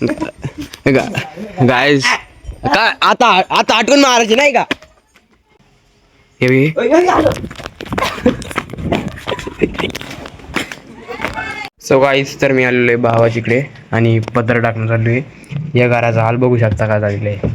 Guys काय आता आता आठवण मारायची नाही का? सो गाईस, तर मी आलेलो आहे भावाजीकडे आणि पत्र टाकून चाललो आहे. या घराचा हाल बघू शकता का झालेला आहे.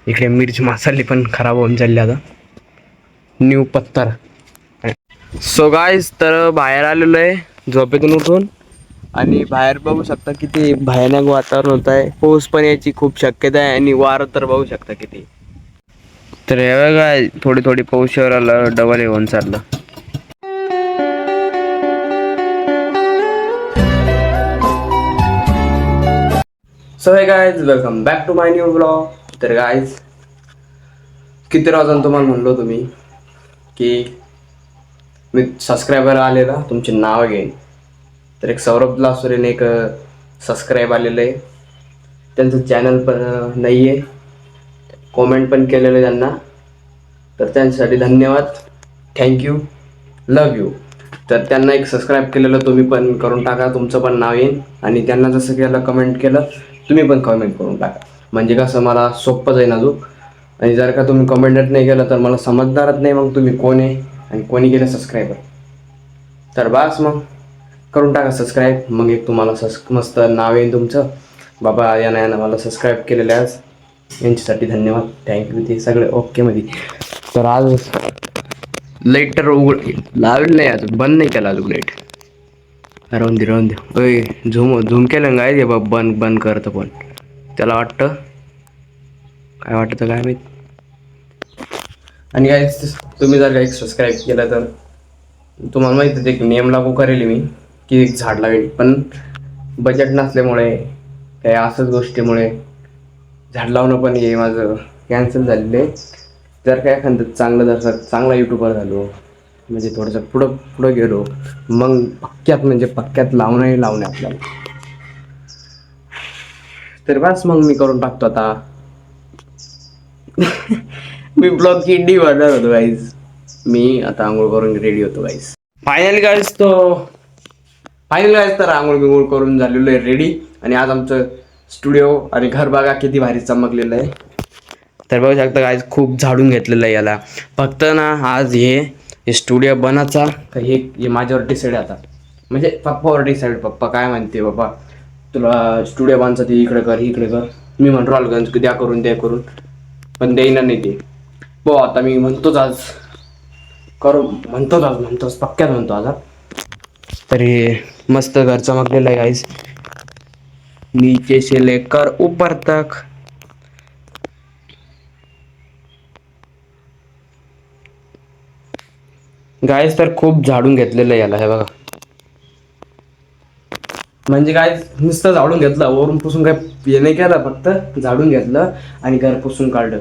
इकडे मिरची मसाले पण खराब होऊन चालले आता. न्यू पत्तर. सो गाईस, तर बाहेर आलेलो आहे झोपेतून उठून आणि बाहेर बघू शकता किती भयानक वातावरण होत आहे. पाऊस पण याची खूप शक्यता आहे आणि वारं तर बघू शकता किती. तर हे बघा थोडी थोडी पाऊस आलं, डबल येऊन चाललं. So hey guys, welcome back to my new blog. तर गाईज, किती राजन तुम्हाला म्हणलो तुम्ही की मी सबस्क्रायबर आलेला तुमचे नाव घेईन. तर एक सौरभ लासुरेने एक सबस्क्राईब आलेलं आहे. त्यांचं चॅनल पण नाही आहे, कॉमेंट पण केलेलं आहे त्यांना. तर त्यांच्यासाठी धन्यवाद, थँक्यू, लव यू. तर त्यांना एक सबस्क्राईब केलेलं तुम्ही पण करून टाका, तुमचं पण नाव येईल. आणि त्यांना जसं केलं कमेंट केलं तुम्ही पण कमेंट करून टाका, म्हणजे कसं मला सोपं जाईल अजून. आणि जर का तुम्ही कमेंटच नाही केलं तर मला समजणारच नाही मग तुम्ही कोण आहे आणि कोणी केलं सबस्क्राईबर. तर बस मग करून टाका सबस्क्राईब. मग एक तुम्हाला मस्त नाव येईल तुमचं, बाबा यानं मला सबस्क्राईब केलेलं आहे आज, यांच्यासाठी धन्यवाद, थँक्यू. ते सगळे ओके मध्ये. तर आज लाईट तर लावलं नाही, अजून बंद नाही केला अजून लाईट. राहून दे. झूम केलं काय ते बंद बंद करतं, पण त्याला वाटतं काय वाटतं काय माहित. आणि काय तुम्ही जर काही सबस्क्राईब केलं तर तुम्हाला माहिती आहे एक नेम लागू करेल मी की एक झाड लावेल, पण बजेट नसल्यामुळे काही असंच गोष्टीमुळे झाड लावणं पण हे माझं कॅन्सल झालेलं आहे. जर काय एखादं चांगला युट्यूबर झालो, म्हणजे थोडंसं पुढं पुढं गेलो, मग पक्क्यात लावणे आपल्याला. तर बस मग मी करून टाकतो आता. मी ब्लॉग की डी वाढणार होतो गाईज. मी आता आंघोळ करून रेडी होतो गाईज. फायनली गाईज तर आंघोळ बिंघोळ करून झालेलो आहे रेडी. आणि आज आमचं स्टुडिओ आणि घर बघा किती भारी चमकलेलं आहे. तर बघू शकता गाईज, खूप झाडून घेतलेलं आहे याला. फक्त ना आज हे स्टुडिओ बनायचा का हे माझ्यावर डिसाईड आता, म्हणजे पप्पावर डिसाईड. पप्पा काय म्हणते, बाबा तुला स्टुडिओ बांधचा ते इकडे कर. मी म्हणतो अलगंज द्या करून, पण देईना नाही ते. आता मी म्हणतोच आज म्हणतोच पक्क्यात म्हणतो आज. तरी मस्त घर चमकलेलं आहे गाईज, नीचे से लेकर ऊपर तक. गाईज तर खूप झाडून घेतलेलं आहे याला, हे बघा. म्हणजे काय नुसतं झाडून घेतलं, वरून पुसून काय हे नाही केलं, फक्त झाडून घेतलं आणि घर पुसून काढलं.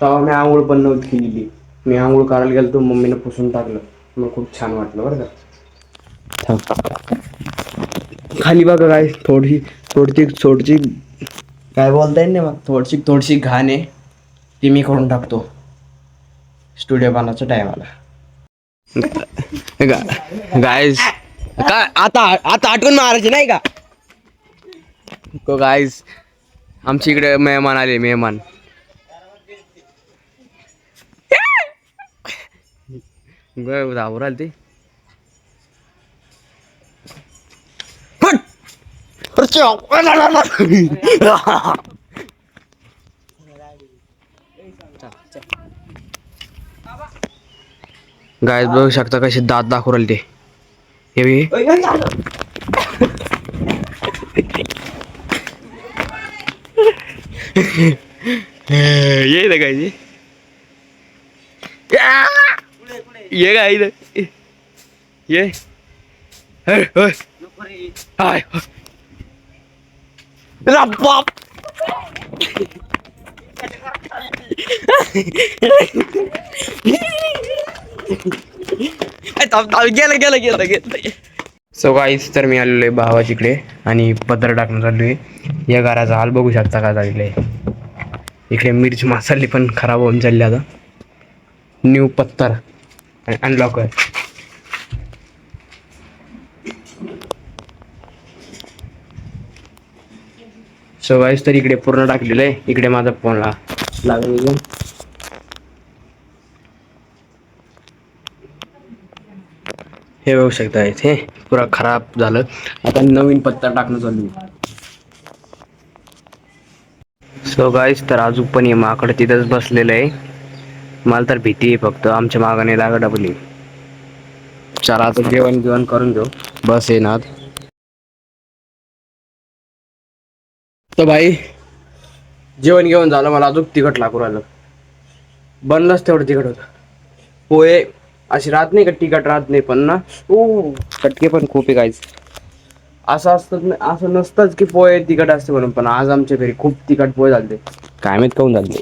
तेव्हा मी आंघोळ पण नव्हती केलेली. मी आंघोळ करायला गेलो तर मम्मीनं पुसून टाकलं. मग खूप छान वाटलं बरं का. खाली बघा काय थोडीशी काय बोलता येईल नाही, मग थोडीशी घाण आहे ती मी करून टाकतो स्टुडिओ बनायच्या टायमाला. गाईज काय आता आठवण मारायची नाही का? तो गाईज आमच्या इकडे मेहमान आले, मेहमान. आवराल ते गाईज बघू शकता कसे दात दाखवू राहिले ते. ये ना काय ये काय ये हाय बाप. गेलं. सो गाईस, तर मी आलेलो आहे भावाजीकडे आणि पत्र टाकून चाललो आहे. या घराचा हाल बघू शकता का झालेला आहे. इकडे मिरची मसाले पण खराब होऊन चालले आता. न्यू पत्तर अनलॉक आहे. सो गाईस तर इकडे पूर्ण टाकलेलं आहे. इकडे माझा फोन लागलेला. हे बघू शकता इथे पुरा खराब झालं. आता नवीन पत्ता टाकणं चालू आहे. सो गाईस तर अजून पण माकड तिथंच बसलेलं आहे. मला तर भीती आहे फक्त आमच्या मागाने लागा डबली. चला आता जेवण करून घेऊ. बस येणार तर भाई जेवण घेऊन झालं. मला अजून तिखट लागू राहिलं. बनलंच तेवढं तिखट होतं. पोहे अशी राहत नाही का तिखट राहत नाही पण ना चटके पण खूप आहे गाईस. असं असतं असं नसतंच की पोहे तिखट असते म्हणून. पण आज आमच्या घरी खूप तिखट पोहे झाले. काय माहित काऊन झाले.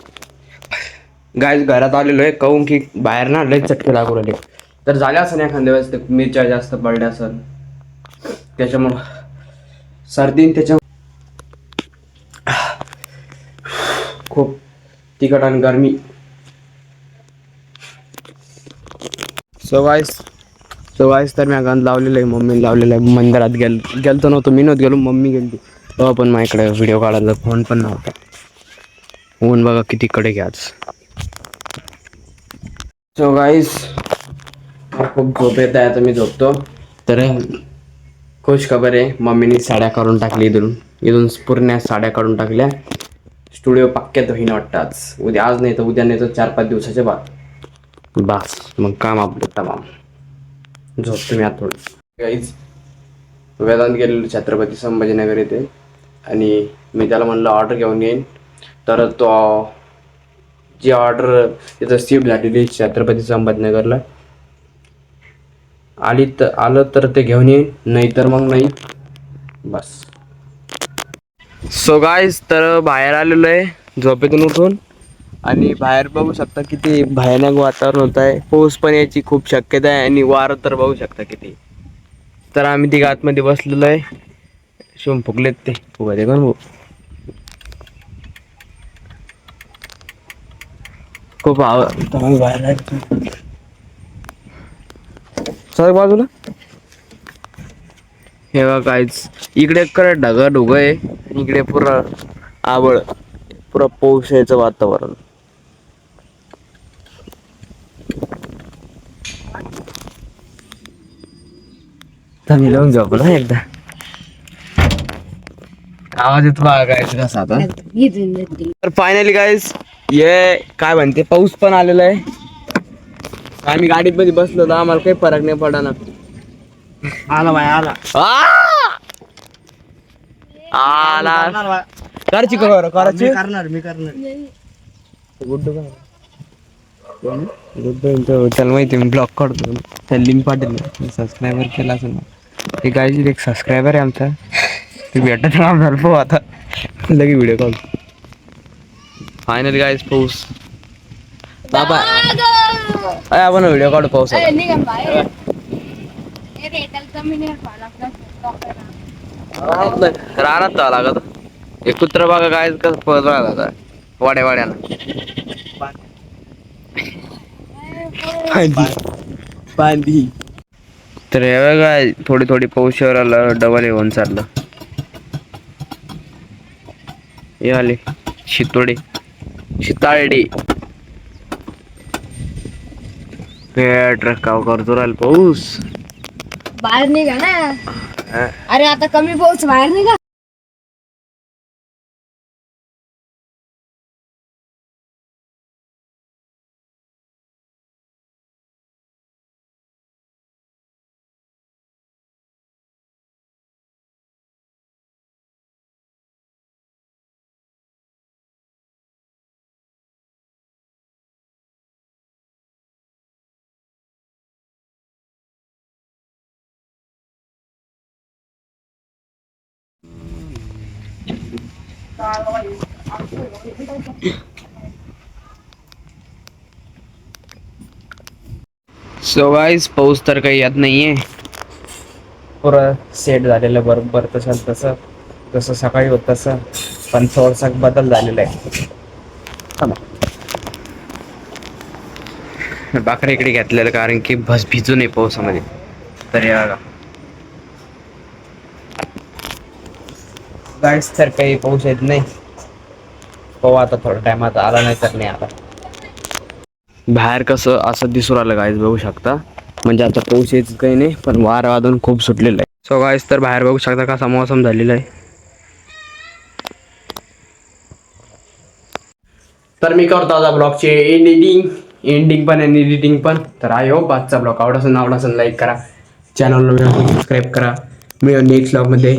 गाईस घरात आलेलो आहे काऊन की बाहेर ना लय चटके लागू राहिले. तर झाल्या असं नाही एखाद्या वेळेस मिरच्या जास्त पडल्या असेल त्याच्यामुळं सर्दी त्याच्या खूप तिखट आणि गरमी. सो गाईस तर मी गंध लावलेलं आहे. मम्मीने लावलेलं आहे. मंदिरात गेलतो नव्हतो. मी नव्हतं गेलो मम्मी गेलती. तेव्हा पण माझ्याकडे व्हिडिओ काढायला फोन पण नव्हता. ऊन बघा किती कडक आहे आज. सो गाईस खूप झोप येत आहे. आता मी झोपतो. तर खुश खबर आहे मम्मीने साड्या काढून टाकली. इथून पूर्ण साड्या काढून टाकल्या. स्टुडिओ पक्क्यात होईन वाटतं आज. आज नाही तर उद्या नाही तर 4-5 दिवसाच्या बाद. बस मग काम आपलं तमाम. झोपतो मी आता थोडं. गाईज वेदांत गेलेलो छत्रपती संभाजीनगर येथे आणि मी त्याला म्हणलं ऑर्डर घेऊन येईन. तर तो जी ऑर्डर तिथं शिफ्ट झालेली छत्रपती संभाजीनगरला आलं तर ते घेऊन येईन. नाही तर मग नाही. बस. सो गाईस तर बाहेर आलेलो आहे झोपेतून उठून. आणि बाहेर बघू शकता किती भयानक वातावरण होत आहे. पाऊस पण यायची खूप शक्यता आहे. आणि वारं तर बघू शकता किती. तर आम्ही तिघ आतमध्ये बसलेलो आहे. शिवम फुगलेत ते फुगायचे का भाऊ. खूप बाहेर सर बाजूला हे बघा काहीच. इकडे ढगा ढोग आहे. इकडे पुरा आवळ पुरा पाऊस यायचं वातावरण. मी लावून झोपलो ना एकदा. आवाज येतो बघा काय कसा आता. तर फायनली गाईस ये काय म्हणते पाऊस पण आलेला आहे. आम्ही गाडीत मध्ये बसलो तर आम्हाला काही फरक नाही पडना. आला बाय आला आला करची करायची करणार मी करणार गुड्डू गुड्डू त्याला माहिती मी ब्लॉक काढतो. त्या लिंक पाठवली सबस्क्रायबर केला असेल ना. ते गायची एक सबस्क्रायबर आहे आमचा. ते भेटत ना आता लगे व्हिडिओ कॉल. फायनली गाईस पाऊस बाबा आपण व्हिडिओ काढू पाऊस. रानात जावं लागत. हे कुत्र बघा काय कसं पळत राहतात वाड्या वाड्यानं. पांदी तर हे बघा थोडी थोडी पाऊस आला डबल येऊन चाललं. हे आले शितोडे शिताळडे ट्रक करतो राहिल पाऊस. बाहेर निघा ना. अरे आता कमी पाऊस बाहेर निघा. सो गाईस पाऊस तर काही येत नाहीये. पुरं सेट झालेलं बरोबर तसं जसं सकाळी होत तसं. पण थोडासा बदल झालेला आहे. बाकरे इकडे घेतलेलं कारण की बस भिजू नये पावसामध्ये. तर या गाईस तर काही पाऊस येत नाही. पाहू आता थोड्या टायमात आला नाही तर नाही आला. बाहेर कसं असं दिसून राहिलं गाईस बघू शकता. म्हणजे आता पाऊस यायचं काही नाही पण वार वादन खूप सुटलेलं आहे. सो गाईस तर बाहेर बघू शकता कसा मौसम झालेला आहे. तर मी करतो आता ब्लॉगचे एंडिंग पण आणि एडिटिंग पण. तर आय होप आजचा ब्लॉग आवडला असेल लाईक करा, चॅनलला सबस्क्राईब करा. मिळून नेक्स्ट ब्लॉगमध्ये.